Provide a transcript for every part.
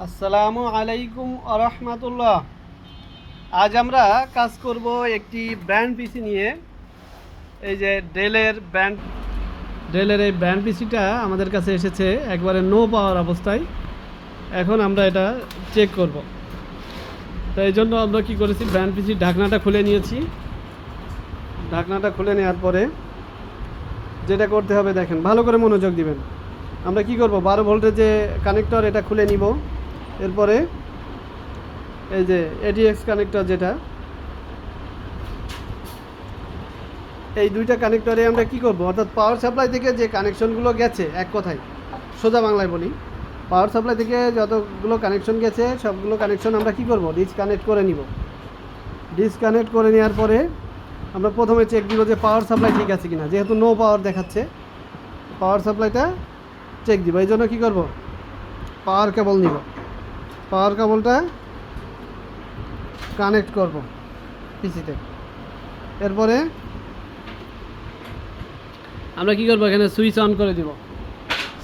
আসসালামু আলাইকুম আরহামাতুল্লাহ। আজ আমরা কাজ করব একটি ব্র্যান্ড পিসি নিয়ে। এই যে ডেলের এই ব্র্যান্ড পিসিটা আমাদের কাছে এসেছে একবারে নো পাওয়ার অবস্থায়। এখন আমরা এটা চেক করব। তো এই জন্য আমরা কী করেছি, ব্র্যান্ড পিসির ঢাকনাটা খুলে নিয়েছি। ঢাকনাটা খুলে নেওয়ার পরে যেটা করতে হবে দেখেন, ভালো করে মনোযোগ দিবেন। আমরা কি করব, 12 ভোল্টের যে কানেক্টর এটা খুলে নিব। এরপরে এই যে এডিএক্স কানেক্টর, যেটা এই দুইটা কানেক্টরে আমরা কি করব, অর্থাৎ পাওয়ার সাপ্লাই থেকে যে কানেকশনগুলো গেছে, এক কথায় সোজা বাংলায় বলি, পাওয়ার সাপ্লাই থেকে যতগুলো কানেকশন গেছে সবগুলো কানেকশন আমরা কি করব, ডিসকানেক্ট করে নিব। ডিসকানেক্ট করে নেওয়ার পরে আমরা প্রথমে চেক দিব যে পাওয়ার সাপ্লাই ঠিক আছে কিনা। যেহেতু নো পাওয়ার দেখাচ্ছে, পাওয়ার সাপ্লাইটা চেক দিব। এই জন্য কী করব, পাওয়ার কেবল নিব, পাওয়ার কেবলটা কানেক্ট করব পিসিতে। এরপরে আমরা কী করবো, এখানে সুইচ অন করে দিব।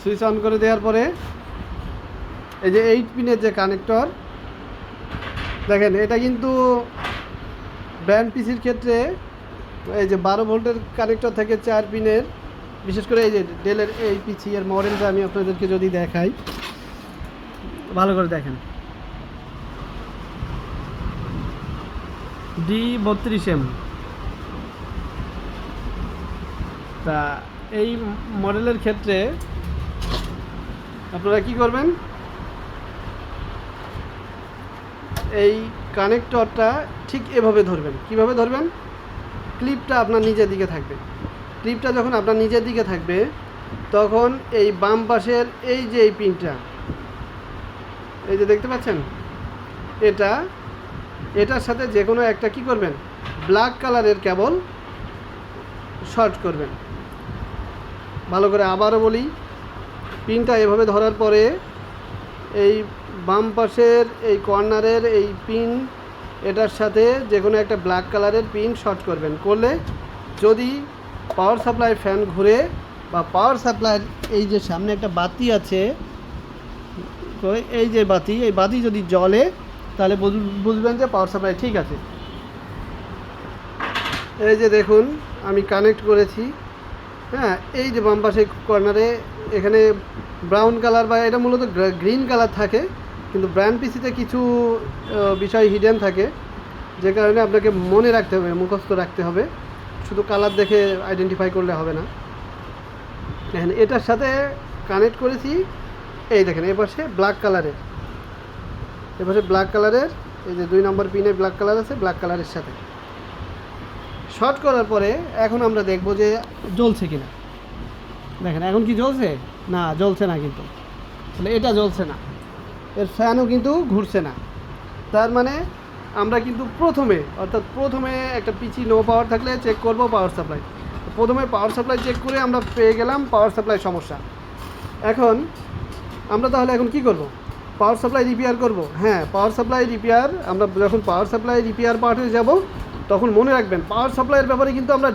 সুইচ অন করে দেওয়ার পরে এই যে 8 পিনের যে কানেক্টর দেখেন, এটা কিন্তু ব্র্যান্ড পিসির ক্ষেত্রে এই যে 12 ভোল্টের কানেক্টর থেকে 4 পিনের, বিশেষ করে এই যে ডেলের এই পিসি এর মডেলটা আমি আপনাদেরকে যদি দেখাই, ভালো করে দেখেন, D32M। তা এই মডেলের ক্ষেত্রে আপনারা কি করবেন, এই কানেক্টরটা ঠিক এভাবে ধরবেন। কিভাবে ধরবেন, ক্লিপটা আপনার নিচের দিকে থাকবে। ক্লিপটা যখন আপনার নিচের দিকে থাকবে, তখন এই বাম পাশের এই যে এই পিনটা, এই যে দেখতে পাচ্ছেন, এটার সাথে যে কোনো একটা কি করবেন, ব্ল্যাক কালারের কেবল শর্ট করবেন। ভালো করে আবারও বলি, পিনটা এভাবে ধরার পরে এই বাম পাশের এই কর্নারের এই পিন, এটার সাথে যে কোনো একটা ব্ল্যাক কালারের পিন শর্ট করবেন। করলে যদি পাওয়ার সাপ্লাই ফ্যান ঘুরে বা পাওয়ার সাপ্লাইয়ের এই যে সামনে একটা বাতি আছে, এই যে বাতি, এই বাতি যদি জ্বলে, তাহলে বুঝবেন যে পাওয়ার সাপ্লাই ঠিক আছে। এই যে দেখুন আমি কানেক্ট করেছি। হ্যাঁ, এই যে বাম পাশে কর্নারে এখানে ব্রাউন কালার বা এটা মূলত গ্রিন কালার থাকে, কিন্তু ব্র্যান্ড পিসিতে কিছু বিষয় হিডেন থাকে, যে কারণে আপনাকে মনে রাখতে হবে, মুখস্থ রাখতে হবে। শুধু কালার দেখে আইডেন্টিফাই করলে হবে না। দেখেন এটার সাথে কানেক্ট করেছি, এই দেখেন এপাশে ব্ল্যাক কালারের, এপাশে ব্ল্যাক কালারের এই যে 2 নম্বর পিনে ব্ল্যাক কালার আছে, ব্ল্যাক কালারের সাথে শর্ট করার পরে এখন আমরা দেখব যে জ্বলছে কিনা। দেখেন এখন কি জ্বলছে, না জ্বলছে না, কিন্তু তাহলে এটা জ্বলছে না, এর ফ্যানও কিন্তু ঘুরছে না। তার মানে আমরা কিন্তু প্রথমে একটা পিসি নো পাওয়ার থাকলে চেক করব পাওয়ার সাপ্লাই। প্রথমে পাওয়ার সাপ্লাই চেক করে আমরা পেয়ে গেলাম পাওয়ার সাপ্লাই সমস্যা। এখন আমরা তাহলে এখন কি করব, পাওয়ার সাপ্লাই রিপেয়ার করব। হ্যাঁ, পাওয়ার সাপ্লাই রিপেয়ার, আমরা যখন পাওয়ার সাপ্লাই রিপেয়ার পার্টে যাব, তখন মনে রাখবেন পাওয়ার সাপ্লাইয়ের ব্যাপারে কিন্তু আমরা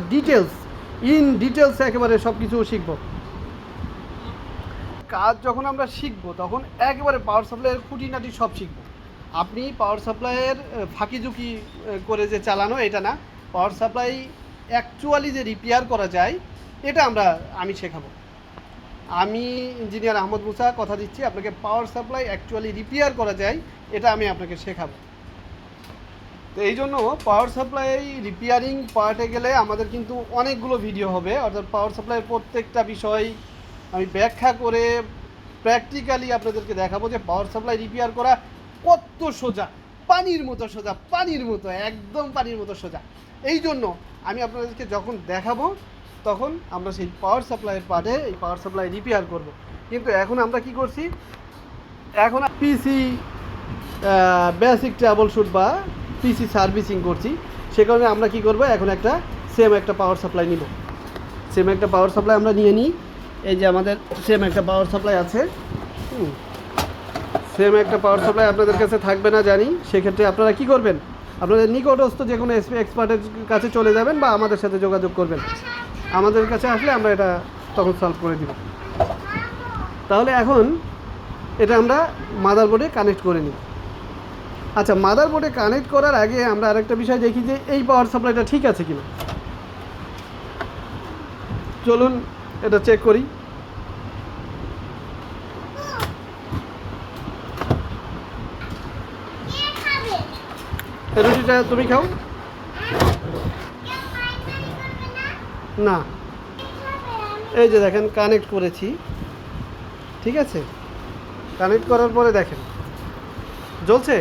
ইন ডিটেলস একেবারে সব কিছু শিখব। কাজ যখন আমরা শিখব, তখন একেবারে পাওয়ার সাপ্লাইয়ের খুঁটিনাটি সব শিখব। আপনি পাওয়ার সাপ্লাইয়ের ফাঁকি ঝুঁকি করে যে চালানো, এটা না, পাওয়ার সাপ্লাই অ্যাকচুয়ালি যে রিপেয়ার করা যায়, এটা আমি শেখাবো। আমি ইঞ্জিনিয়ার আহমদ মুসা কথা দিচ্ছি, আপনাকে পাওয়ার সাপ্লাই অ্যাকচুয়ালি রিপেয়ার করা যায়, এটা আমি আপনাকে শেখাবো। তো এই জন্য পাওয়ার সাপ্লাই রিপেয়ারিং পার্টে গেলে আমাদের কিন্তু অনেকগুলো ভিডিও হবে, অর্থাৎ পাওয়ার সাপ্লাইয়ের প্রত্যেকটা বিষয় আমি ব্যাখ্যা করে প্র্যাকটিক্যালি আপনাদেরকে দেখাবো যে পাওয়ার সাপ্লাই রিপেয়ার করা কত সোজা, পানির মতো সোজা, পানির মতো, একদম পানির মতো সোজা। এই জন্য আমি আপনাদেরকে যখন দেখাবো, তখন আমরা সেই পাওয়ার সাপ্লাইয়ের পার্টে এই পাওয়ার সাপ্লাই রিপেয়ার করব। কিন্তু এখন আমরা কি করছি, এখন পিসি বেসিক ট্রাবল শুট বা পিসি সার্ভিসিং করছি। সে কারণে আমরা কি করব, এখন সেম একটা পাওয়ার সাপ্লাই নিব। সেম একটা পাওয়ার সাপ্লাই আমরা নিয়ে নিই। এই যে আমাদের সেম একটা পাওয়ার সাপ্লাই আছে। সেম একটা পাওয়ার সাপ্লাই আপনাদের কাছে থাকবে না জানি, সেক্ষেত্রে আপনারা কি করবেন, আপনাদের নিকটস্থ যে কোনো এক্সপার্টের কাছে চলে যাবেন বা আমাদের সাথে যোগাযোগ করবেন। আমাদের কাছে আসলে আমরা এটা তখন সলভ করে দিব। তাহলে এখন এটা আমরা মাদারবোর্ডে কানেক্ট করে নিই। আচ্ছা, মাদারবোর্ডে কানেক্ট করার আগে আমরা আরেকটা বিষয় দেখি যে এই পাওয়ার সাপ্লাইটা ঠিক আছে কিনা। চলুন এটা চেক করি। রুটিটা তুমি খাও না। এই যে দেখেন কানেক্ট করেছি, ঠিক আছে। কানেক্ট করার পরে দেখেন জ্বলছে,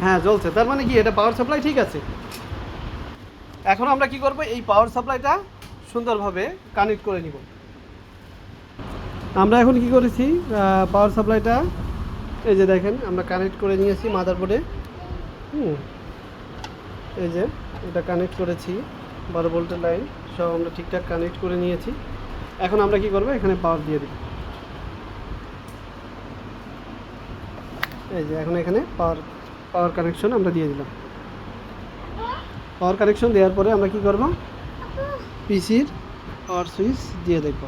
হ্যাঁ জ্বলছে, তার মানে কি এটা পাওয়ার সাপ্লাই ঠিক আছে। এখন আমরা কি করব, এই পাওয়ার সাপ্লাইটা সুন্দরভাবে কানেক্ট করে নিব। আমরা এখন কি করেছি, পাওয়ার সাপ্লাইটা এই যে দেখেন আমরা কানেক্ট করে নিয়েছি মাদারবোর্ডে। এই যে এটা কানেক্ট করেছি, 12 ভোল্টের লাইন সব আমরা ঠিকঠাক কানেক্ট করে নিয়েছি। এখন আমরা কি করব, এখানে পাওয়ার দিয়ে দিব। এই যে এখন এখানে পাওয়ার কানেকশন আমরা দিয়ে দিলাম। পাওয়ার কানেকশন দেওয়ার পরে আমরা কি করব, পিসির পাওয়ার সুইচ দিয়ে দেখব।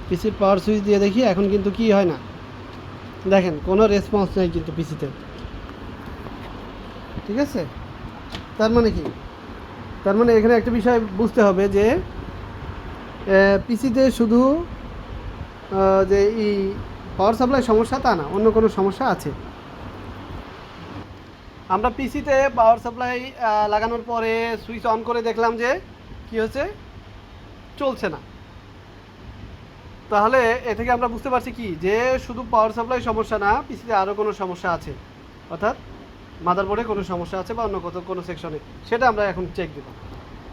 পিসির পাওয়ার সুইচ দিয়ে দেখি, এখন কিন্তু কি হয় না, দেখেন কোনো রেসপন্স নেই কিন্তু পিসিতে, ঠিক আছে। তার মানে কি, তার মানে এখানে একটা বিষয় বুঝতে হবে যে পিসিতে শুধু যে এই পাওয়ার সাপ্লাই সমস্যা তা না, অন্য কোনো সমস্যা আছে। আমরা পিসিতে পাওয়ার সাপ্লাই লাগানোর পরে সুইচ অন করে দেখলাম যে কি হচ্ছে, চলছে না। তাহলে এ থেকে আমরা বুঝতে পারছি কি, যে শুধু পাওয়ার সাপ্লাই সমস্যা না, পিসিতে আরও কোনো সমস্যা আছে, অর্থাৎ মাদারবোর্ডে কোনো সমস্যা আছে বা অন্য কোনো সেকশনে, সেটা আমরা এখন চেক দেব।